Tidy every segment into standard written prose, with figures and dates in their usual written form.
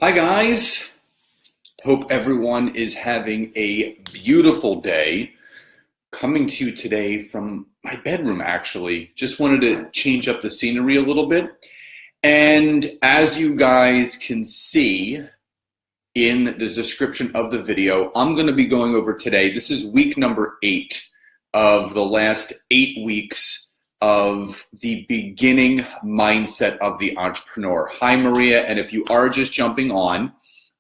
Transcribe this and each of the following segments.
Hi guys, hope everyone is having a beautiful day. Coming to you today from my bedroom actually. Just wanted to change up the scenery a little bit. And as you guys can see in the description of the video, I'm going to be going over today. This is week number 8 of the last 8 weeks of the beginning mindset of the entrepreneur. Hi, Maria. And if you are just jumping on,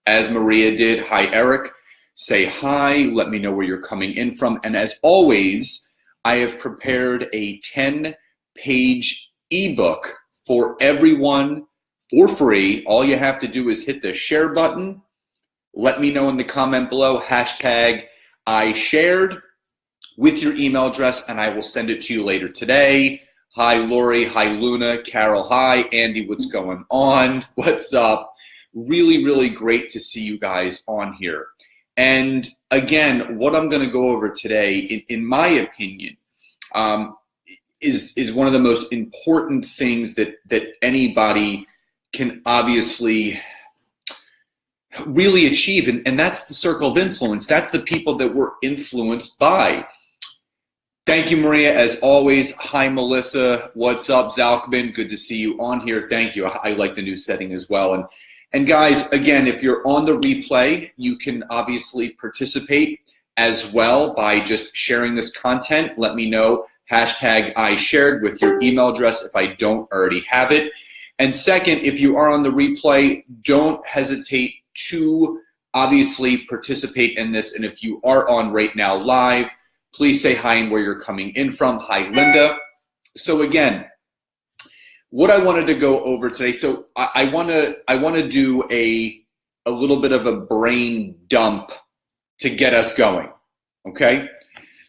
as Maria did, hi, Eric, say hi, let me know where you're coming in from. And as always, I have prepared a 10-page ebook for everyone for free. All you have to do is hit the share button. Let me know in the comment below, hashtag I shared, with your email address, and I will send it to you later today. Hi, Lori. Hi, Luna. Carol. Hi. Andy, what's going on? What's up? Really, really great to see you guys on here. And again, what I'm going to go over today, in my opinion, is one of the most important things that anybody can obviously really achieve, and that's the circle of influence. That's the people that we're influenced by. Thank you, Maria, as always. Hi, Melissa. What's up, Zalkman? Good to see you on here. Thank you. I like the new setting as well. And guys, again, if you're on the replay, you can obviously participate as well by just sharing this content. Let me know, hashtag I shared, with your email address if I don't already have it. And second, if you are on the replay, don't hesitate to obviously participate in this. And if you are on right now live, please say hi and where you're coming in from. Hi, Linda. So again, what I wanted to go over today, so I want to do a little bit of a brain dump to get us going, okay?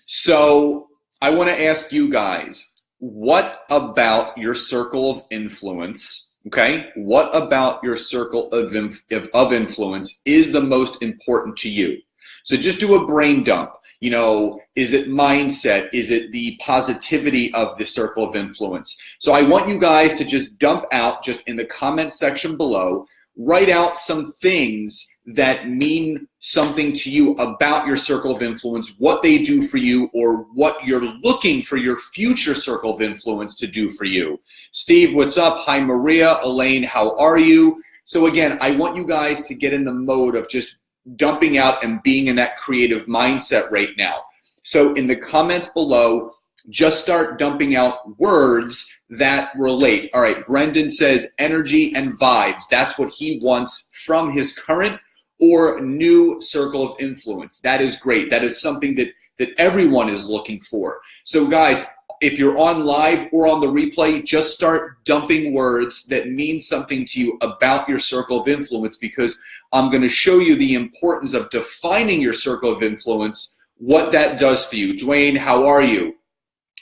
So I want to ask you guys, what about your circle of influence, okay? What about your circle of influence is the most important to you? So just do a brain dump. You know, is it mindset? Is it the positivity of the circle of influence? So I want you guys to just dump out, just in the comment section below, write out some things that mean something to you about your circle of influence, what they do for you, or what you're looking for your future circle of influence to do for you. Steve, what's up? Hi, Maria. Elaine, how are you? So again, I want you guys to get in the mode of just dumping out and being in that creative mindset right now. So in the comments below, just start dumping out words that relate. All right, Brendan says energy and vibes. That's what he wants from his current or new circle of influence. That is great. That is something that everyone is looking for. So guys, if you're on live or on the replay, just start dumping words that mean something to you about your circle of influence, because I'm going to show you the importance of defining your circle of influence, what that does for you. Dwayne, how are you?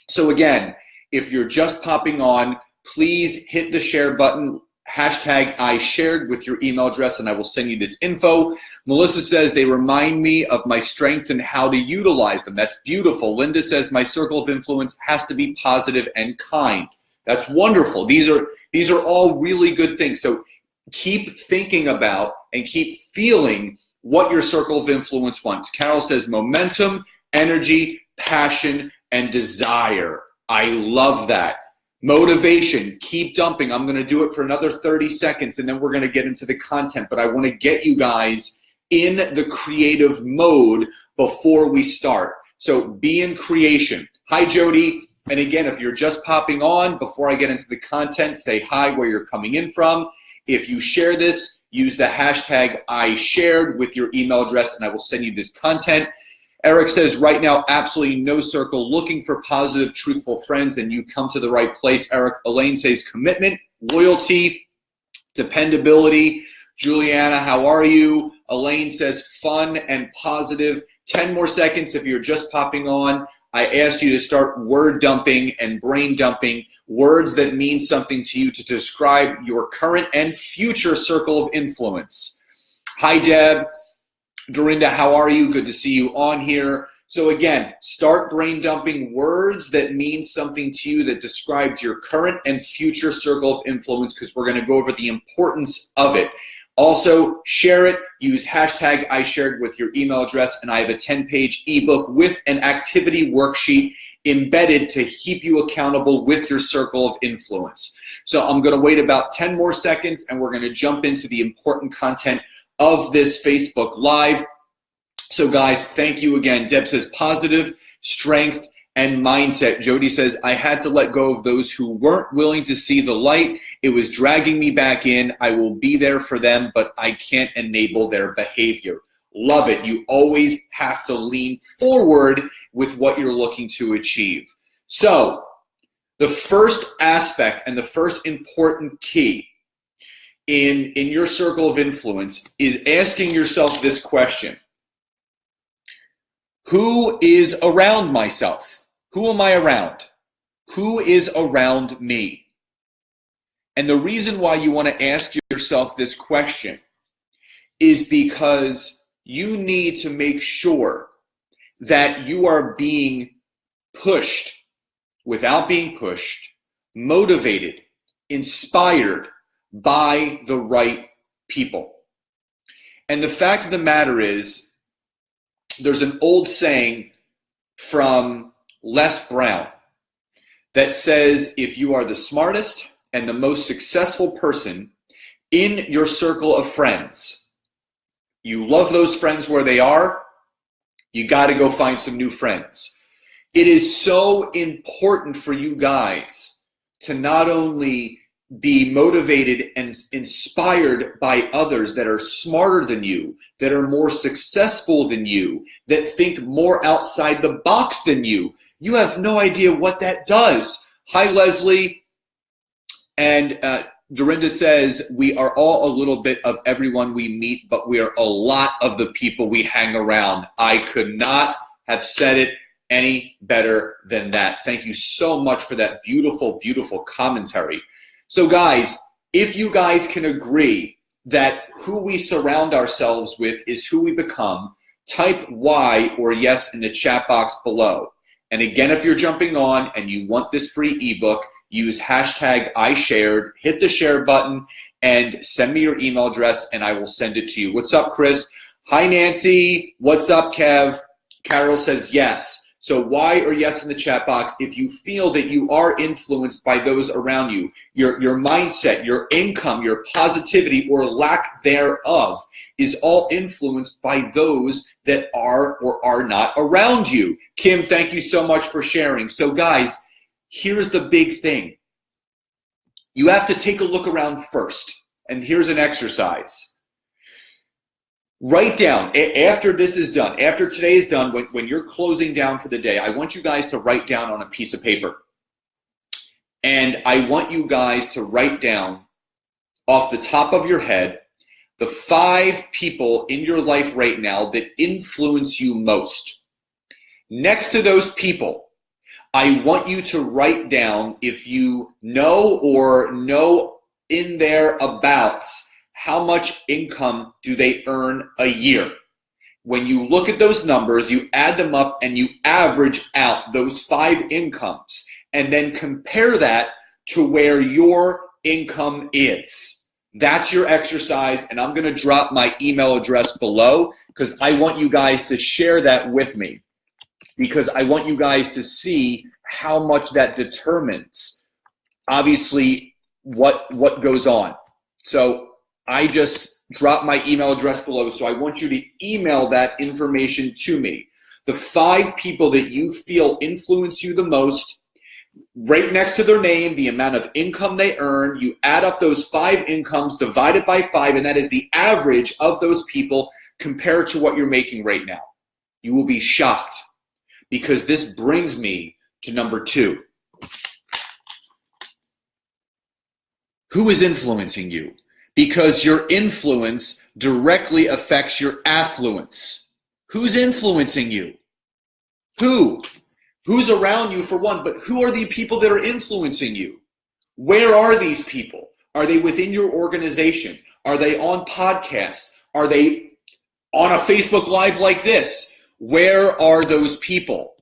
So again, if you're just popping on, please hit the share button, hashtag I shared, with your email address, and I will send you this info. Melissa says they remind me of my strength and how to utilize them. That's beautiful. Linda says my circle of influence has to be positive and kind. That's wonderful. These are all really good things. So keep thinking about and keep feeling what your circle of influence wants. Carol says momentum, energy, passion, and desire. I love that. Motivation, keep dumping. I'm going to do it for another 30 seconds and then we're going to get into the content, but I want to get you guys in the creative mode before we start. So be in creation. Hi, Jody. And again, if you're just popping on, before I get into the content, say hi, where you're coming in from. If you share this, use the hashtag I shared with your email address and I will send you this content. Eric says, right now, absolutely no circle, looking for positive, truthful friends, and you come to the right place, Eric. Elaine says commitment, loyalty, dependability. Juliana, how are you? Elaine says fun and positive. 10 more seconds if you're just popping on. I asked you to start word dumping and brain dumping, words that mean something to you to describe your current and future circle of influence. Hi, Deb. Dorinda, how are you? Good to see you on here. So again, start brain dumping words that mean something to you that describes your current and future circle of influence, because we're going to go over the importance of it. Also, share it. Use hashtag I shared with your email address, and I have a 10-page ebook with an activity worksheet embedded to keep you accountable with your circle of influence. So I'm going to wait about 10 more seconds, and we're going to jump into the important content of this Facebook Live. So guys, thank you again. Deb says positive, strength, and mindset. Jody says, I had to let go of those who weren't willing to see the light. It was dragging me back in. I will be there for them, but I can't enable their behavior. Love it. You always have to lean forward with what you're looking to achieve. So the first aspect and the first important key in your circle of influence is asking yourself this question. Who is around myself? Who am I around? Who is around me? And the reason why you want to ask yourself this question is because you need to make sure that you are being pushed without being pushed, motivated, inspired by the right people. And the fact of the matter is, there's an old saying from Les Brown that says, if you are the smartest and the most successful person in your circle of friends, you love those friends where they are, you got to go find some new friends. It is so important for you guys to not only be motivated and inspired by others that are smarter than you, that are more successful than you, that think more outside the box than you. You have no idea what that does. Hi, Leslie. And Dorinda says, we are all a little bit of everyone we meet, but we are a lot of the people we hang around. I could not have said it any better than that. Thank you so much for that beautiful, beautiful commentary. So guys, if you guys can agree that who we surround ourselves with is who we become, type Y or yes in the chat box below. And again, if you're jumping on and you want this free ebook, use hashtag I shared, hit the share button, and send me your email address and I will send it to you. What's up, Chris? Hi, Nancy. What's up, Kev? Carol says yes. So Y or yes in the chat box if you feel that you are influenced by those around you. Your mindset, your income, your positivity or lack thereof is all influenced by those that are or are not around you. Kim, thank you so much for sharing. So guys, here's the big thing. You have to take a look around first. And here's an exercise. Write down, after this is done, after today is done, when you're closing down for the day, I want you guys to write down on a piece of paper. And I want you guys to write down off the top of your head the 5 people in your life right now that influence you most. Next to those people, I want you to write down, if you know or know in their abouts, how much income do they earn a year? When you look at those numbers, you add them up and you average out those 5 incomes and then compare that to where your income is. That's your exercise, and I'm going to drop my email address below because I want you guys to share that with me, because I want you guys to see how much that determines, obviously, what goes on. So I just dropped my email address below, so I want you to email that information to me. The 5 people that you feel influence you the most, right next to their name, the amount of income they earn, you add up those 5 incomes divided by 5, and that is the average of those people compared to what you're making right now. You will be shocked, because this brings me to number 2. Who is influencing you? Because your influence directly affects your affluence. Who's influencing you? Who? Who's around you for one, but who are the people that are influencing you? Where are these people? Are they within your organization? Are they on podcasts? Are they on a Facebook Live like this? Where are those people?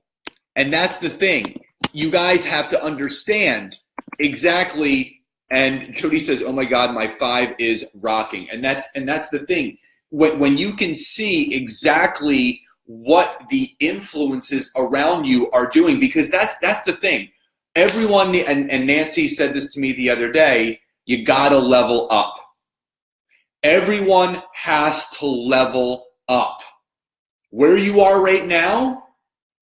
And that's the thing. You guys have to understand exactly And Jody says, oh my God, my 5 is rocking. And that's the thing. When you can see exactly what the influences around you are doing, because that's the thing. Everyone, and Nancy said this to me the other day, you gotta level up. Everyone has to level up. Where you are right now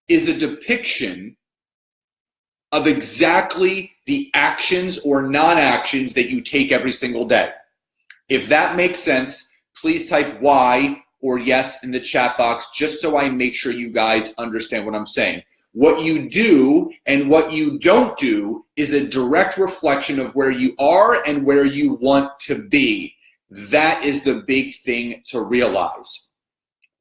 is a depiction of exactly the actions or non-actions that you take every single day. If that makes sense, please type Y or yes in the chat box, just so I make sure you guys understand what I'm saying. What you do and what you don't do is a direct reflection of where you are and where you want to be. That is the big thing to realize.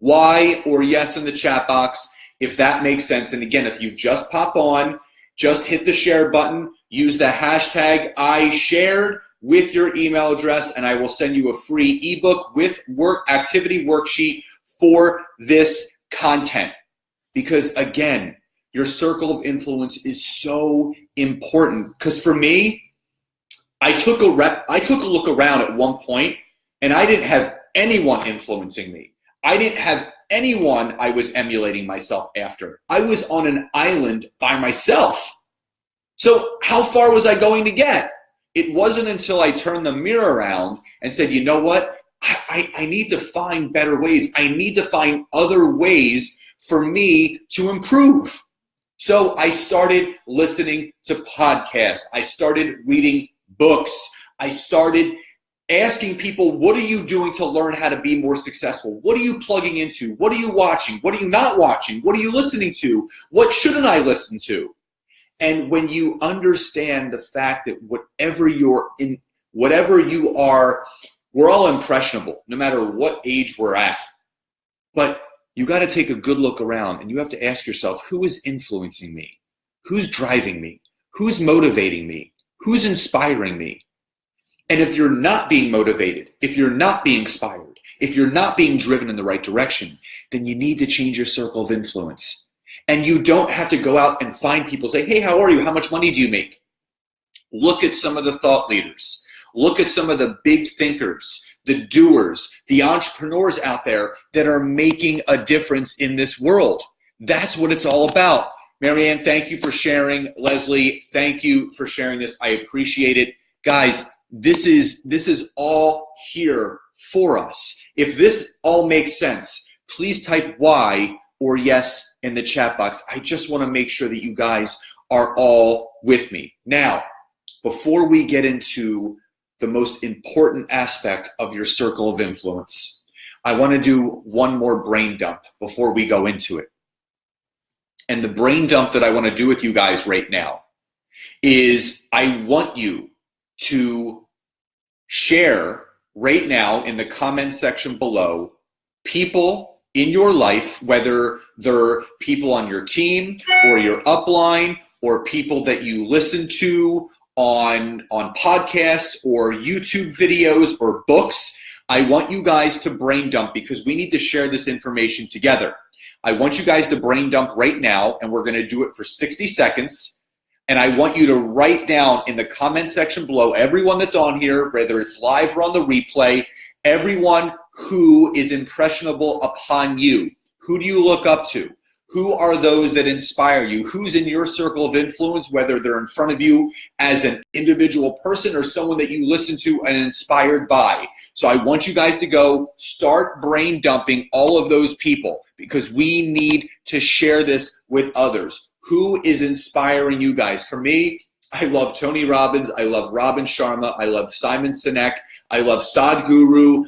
Y or yes in the chat box, if that makes sense. And again, if you've just popped on, just hit the share button, use the hashtag #IShared with your email address, and I will send you a free ebook with activity worksheet for this content. Because again, your circle of influence is so important. Because for me, I took a look around at one point, and I didn't have anyone influencing me. I didn't have anyone I was emulating myself after. I was on an island by myself. So how far was I going to get? It wasn't until I turned the mirror around and said, you know what? I need to find better ways. I need to find other ways for me to improve. So I started listening to podcasts. I started reading books. I started asking people, what are you doing to learn how to be more successful? What are you plugging into? What are you watching? What are you not watching? What are you listening to? What shouldn't I listen to? And when you understand the fact that whatever you are, we're all impressionable, no matter what age we're at. But you got to take a good look around, and you have to ask yourself, who is influencing me? Who's driving me? Who's motivating me? Who's inspiring me? And if you're not being motivated, if you're not being inspired, if you're not being driven in the right direction, then you need to change your circle of influence. And you don't have to go out and find people, say, hey, how are you? How much money do you make? Look at some of the thought leaders. Look at some of the big thinkers, the doers, the entrepreneurs out there that are making a difference in this world. That's what it's all about. Marianne, thank you for sharing. Leslie, thank you for sharing this. I appreciate it. Guys, this is all here for us. If this all makes sense, please type Y or yes in the chat box. I just want to make sure that you guys are all with me. Now, before we get into the most important aspect of your circle of influence, I want to do one more brain dump before we go into it. And the brain dump that I want to do with you guys right now is I want you to share right now in the comment section below people in your life, whether they're people on your team or your upline or people that you listen to on podcasts or YouTube videos or books. I want you guys to brain dump because we need to share this information together. I want you guys to brain dump right now, and we're going to do it for 60 seconds. And I want you to write down in the comment section below, everyone that's on here, whether it's live or on the replay, everyone who is impressionable upon you. Who do you look up to? Who are those that inspire you? Who's in your circle of influence, whether they're in front of you as an individual person or someone that you listen to and inspired by? So I want you guys to go start brain dumping all of those people because we need to share this with others. Who is inspiring you guys? For me, I love Tony Robbins. I love Robin Sharma. I love Simon Sinek. I love Sadhguru.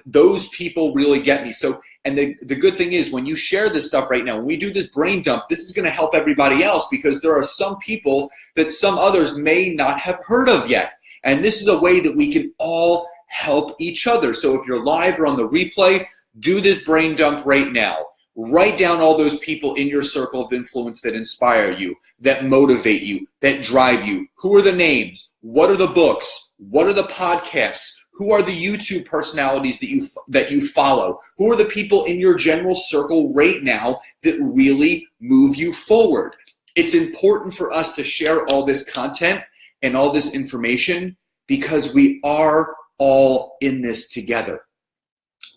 Those people really get me. So, and the good thing is when you share this stuff right now, when we do this brain dump, this is going to help everybody else because there are some people that some others may not have heard of yet. And this is a way that we can all help each other. So if you're live or on the replay, do this brain dump right now. Write down all those people in your circle of influence that inspire you, that motivate you, that drive you. Who are the names? What are the books? What are the podcasts? Who are the YouTube personalities that you follow? Who are the people in your general circle right now that really move you forward? It's important for us to share all this content and all this information because we are all in this together.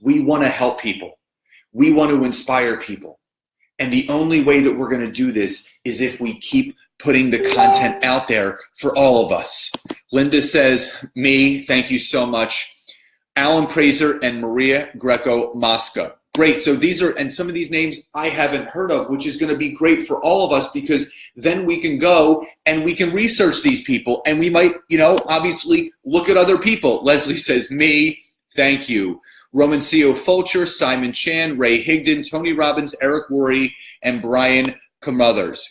We want to help people. We want to inspire people. And the only way that we're going to do this is if we keep putting the content out there for all of us. Linda says, me, thank you so much. Alan Prazer and Maria Greco Mosca. Great. So these are, and some of these names I haven't heard of, which is going to be great for all of us, because then we can go and we can research these people, and we might, obviously look at other people. Leslie says, me, thank you. Romancio Fulcher, Simon Chan, Ray Higdon, Tony Robbins, Eric Worre, and Brian Carruthers.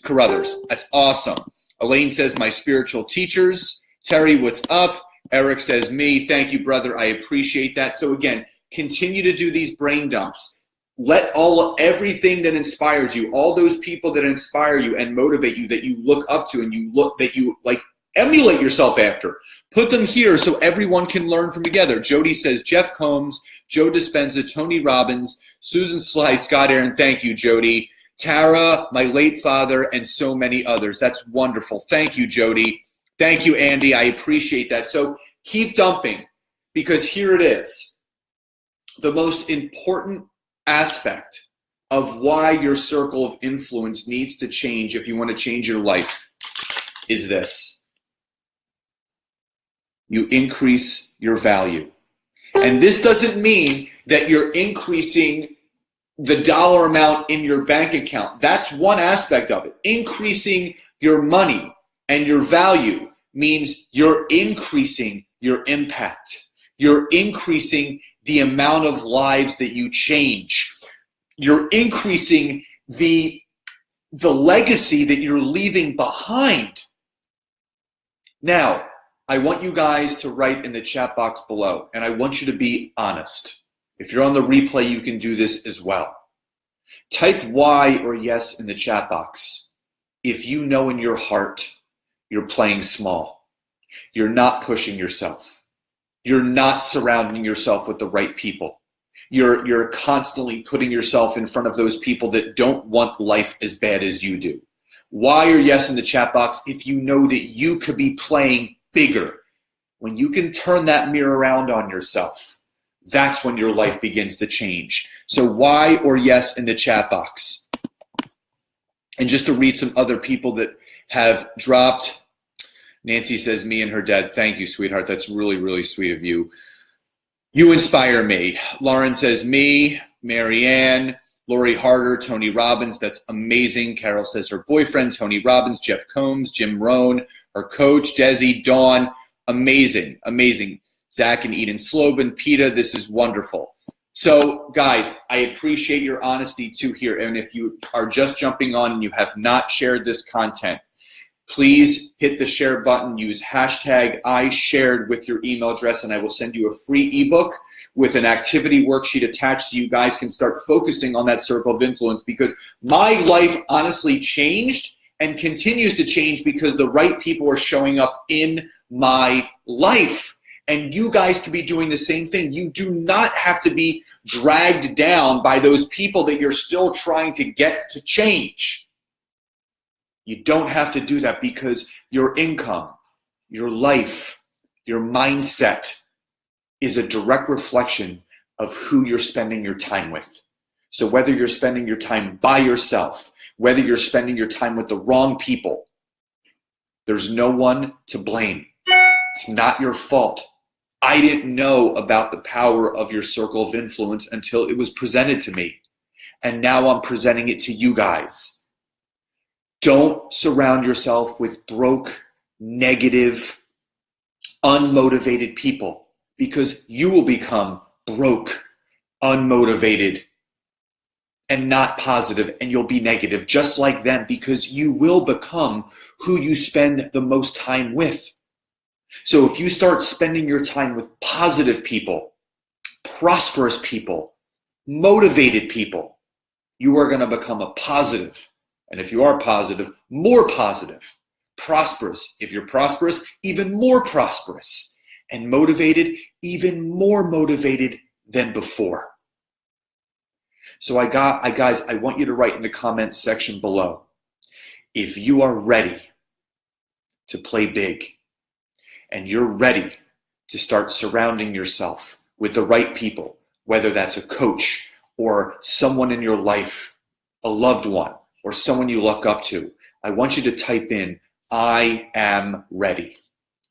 That's awesome. Elaine says, my spiritual teachers. Terry, what's up? Eric says, me, thank you, brother. I appreciate that. So again, continue to do these brain dumps. Let everything that inspires you, all those people that inspire you and motivate you, that you look up to and that you emulate yourself after, put them here so everyone can learn from together. Jody says, Jeff Combs, Joe Dispenza, Tony Robbins, Susan Sly, Scott Aaron. Thank you, Jody. Tara, my late father, and so many others. That's wonderful. Thank you, Jody. Thank you, Andy. I appreciate that. So keep dumping, because here it is. The most important aspect of why your circle of influence needs to change if you want to change your life is this. You increase your value. And this doesn't mean that you're increasing the dollar amount in your bank account. That's one aspect of it. Increasing your money and your value means you're increasing your impact. You're increasing the amount of lives that you change. You're increasing the legacy that you're leaving behind. Now, I want you guys to write in the chat box below, and I want you to be honest. If you're on the replay, you can do this as well. Type Y or yes in the chat box if you know in your heart you're playing small. You're not pushing yourself. You're not surrounding yourself with the right people. You're constantly putting yourself in front of those people that don't want life as bad as you do. Y or yes in the chat box if you know that you could be playing bigger. When you can turn that mirror around on yourself, that's when your life begins to change. So Y or yes in the chat box. And just to read some other people that have dropped. Nancy says, me and her dad. Thank you, sweetheart. That's really, really sweet of you. You inspire me. Lauren says, me. Marianne. Lori Harder. Tony Robbins. That's amazing. Carol says her boyfriend, Tony Robbins. Jeff Combs. Jim Rohn. Her coach, Desi. Dawn. Amazing. Amazing. Zach and Eden Slobin. Peta, this is wonderful. So, guys, I appreciate your honesty, too, here. And if you are just jumping on and you have not shared this content, please hit the share button. Use hashtag #IShared with your email address, and I will send you a free ebook with an activity worksheet attached so you guys can start focusing on that circle of influence, because my life honestly changed and continues to change because the right people are showing up in my life. And you guys can be doing the same thing. You do not have to be dragged down by those people that you're still trying to get to change. You don't have to do that, because your income, your life, your mindset is a direct reflection of who you're spending your time with. So whether you're spending your time by yourself, whether you're spending your time with the wrong people, there's no one to blame. It's not your fault. I didn't know about the power of your circle of influence until it was presented to me. And now I'm presenting it to you guys. Don't surround yourself with broke, negative, unmotivated people, because you will become broke, unmotivated, and not positive, and you'll be negative just like them, because you will become who you spend the most time with. So if you start spending your time with positive people, prosperous people, motivated people, you are going to become a positive. And if you are positive, more positive. Prosperous. If you're prosperous, even more prosperous. And motivated, even more motivated than before. So guys, I want you to write in the comments section below if you are ready to play big, and you're ready to start surrounding yourself with the right people, whether that's a coach or someone in your life, a loved one, or someone you look up to. I want you to type in, I am ready.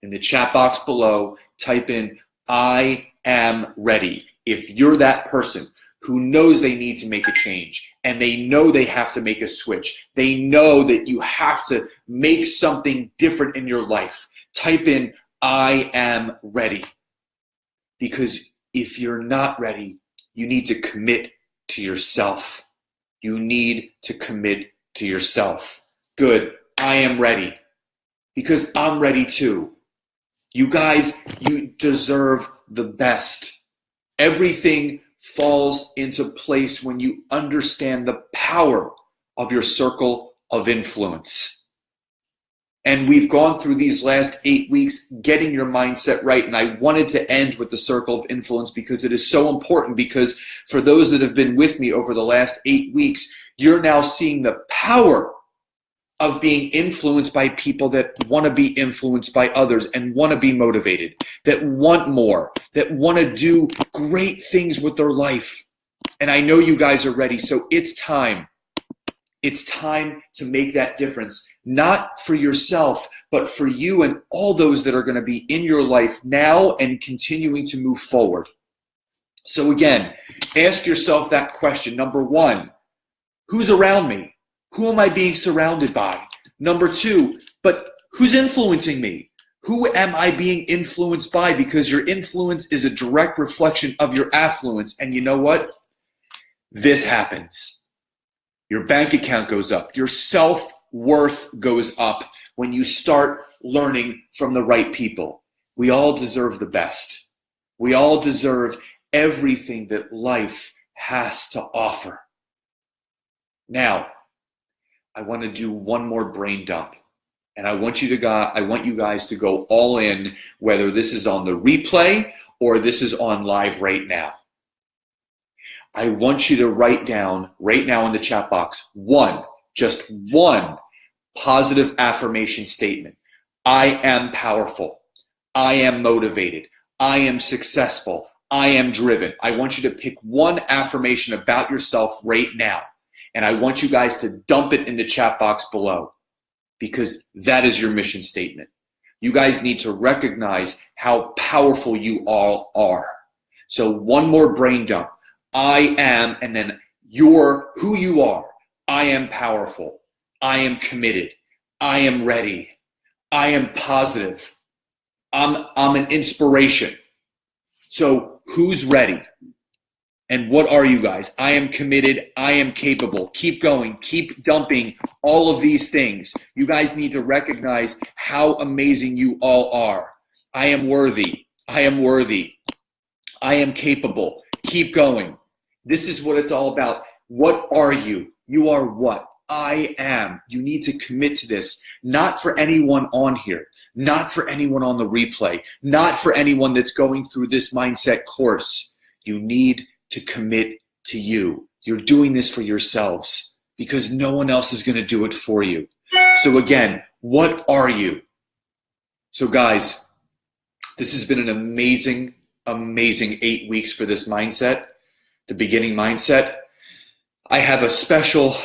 In the chat box below, type in, I am ready. If you're that person who knows they need to make a change and they know they have to make a switch, they know that you have to make something different in your life, type in, I am ready. Because if you're not ready, you need to commit to yourself. You need to commit to yourself. Good, I am ready. Because I'm ready too. You guys, you deserve the best. Everything falls into place when you understand the power of your circle of influence. And we've gone through these last 8 weeks getting your mindset right. And I wanted to end with the circle of influence because it is so important, because for those that have been with me over the last 8 weeks, you're now seeing the power of being influenced by people that want to be influenced by others and want to be motivated, that want more, that want to do great things with their life. And I know you guys are ready. So it's time. It's time to make that difference, not for yourself, but for you and all those that are going to be in your life now and continuing to move forward. So again, ask yourself that question. Number one, who's around me? Who am I being surrounded by? Number two, but who's influencing me? Who am I being influenced by? Because your influence is a direct reflection of your affluence. And you know what? This happens. Your bank account goes up. Your self-worth goes up when you start learning from the right people. We all deserve the best. We all deserve everything that life has to offer. Now, I want to do one more brain dump. And I want you guys to go all in, whether this is on the replay or this is on live right now. I want you to write down right now in the chat box just one positive affirmation statement. I am powerful. I am motivated. I am successful. I am driven. I want you to pick one affirmation about yourself right now. And I want you guys to dump it in the chat box below, because that is your mission statement. You guys need to recognize how powerful you all are. So one more brain dump. I am, and then you're who you are. I am powerful. I am committed. I am ready. I am positive. I'm an inspiration. So who's ready? And what are you guys? I am committed. I am capable. Keep going. Keep dumping all of these things. You guys need to recognize how amazing you all are. I am worthy. I am worthy. I am capable. Keep going. This is what it's all about. What are you? You are what? I am. You need to commit to this, not for anyone on here, not for anyone on the replay, not for anyone that's going through this mindset course. You need to commit to you. You're doing this for yourselves because no one else is going to do it for you. So again, what are you? So guys, this has been an amazing, amazing 8 weeks for this mindset, the beginning mindset. I have a special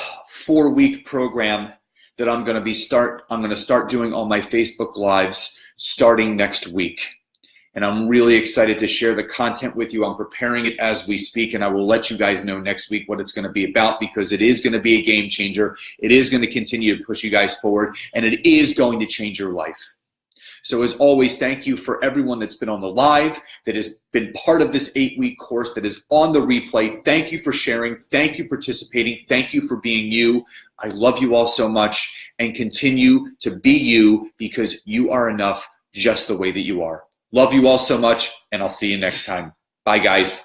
4-week program that I'm going to start doing on my Facebook Lives starting next week. And I'm really excited to share the content with you. I'm preparing it as we speak, and I will let you guys know next week what it's going to be about, because it is going to be a game changer. It is going to continue to push you guys forward, and it is going to change your life. So as always, thank you for everyone that's been on the live, that has been part of this 8-week course, that is on the replay. Thank you for sharing. Thank you for participating. Thank you for being you. I love you all so much, and continue to be you, because you are enough just the way that you are. Love you all so much, and I'll see you next time. Bye, guys.